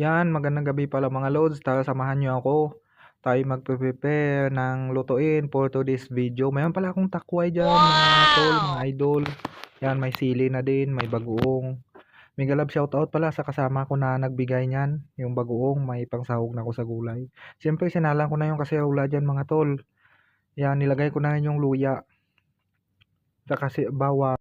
Yan, magandang gabi pala mga lods. Tara samahan niyo ako. Tayo magpe-prepare ng lutuin for today's video. Mayroon pala akong takway dyan mga tol, mga idol. Yan, may sili na din, may bagoong. May galab shoutout pala sa kasama ko na nagbigay niyan. Yung bagoong, may pangsahog na ko sa gulay. Siyempre, sinalang ko na yung kaserola dyan mga tol. Yan, nilagay ko na rin yung luya. Kasi bawang.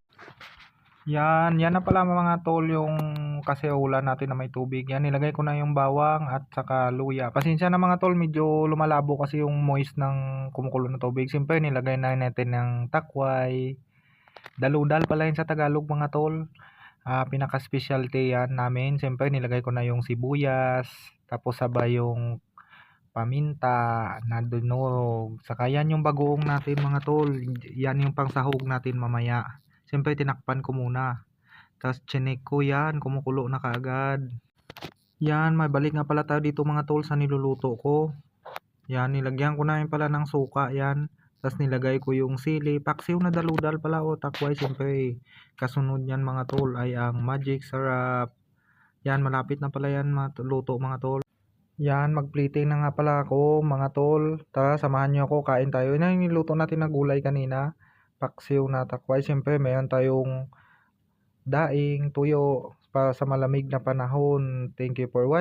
Yan na pala mga tol yung kaserola natin na may tubig. Yan, nilagay ko na yung bawang at saka luya. Pasensya na mga tol, medyo lumalabo kasi yung moist ng kumukulo na tubig. Siyempre, nilagay na natin ng takway. Daludal pala yun sa Tagalog mga tol. Pinaka-specialty yan namin. Siyempre, nilagay ko na yung sibuyas. Tapos sabay yung paminta na dinurog. Saka yan yung bagoong natin mga tol. Yan yung pangsahog natin mamaya. Siyempre, tinakpan ko muna. Tapos chinek ko yan, kumukulo na kaagad. Yan, may balik nga pala tayo dito mga tol sa niluluto ko. Yan, nilagyan ko na yun pala ng suka yan. Tapos nilagay ko yung sili. Paksiw na daludal pala o takway. Siyempre, kasunod yan mga tol ay ang magic sarap. Yan, malapit na pala yan luto mga tol. Yan, mag-plating na nga pala ako mga tol. Tara, samahan nyo ako, kain tayo. Yan yung niluto natin na gulay kanina. Paksiw na takway. Siyempre, mayroon tayong daing, tuyo para sa malamig na panahon. Thank you for watching.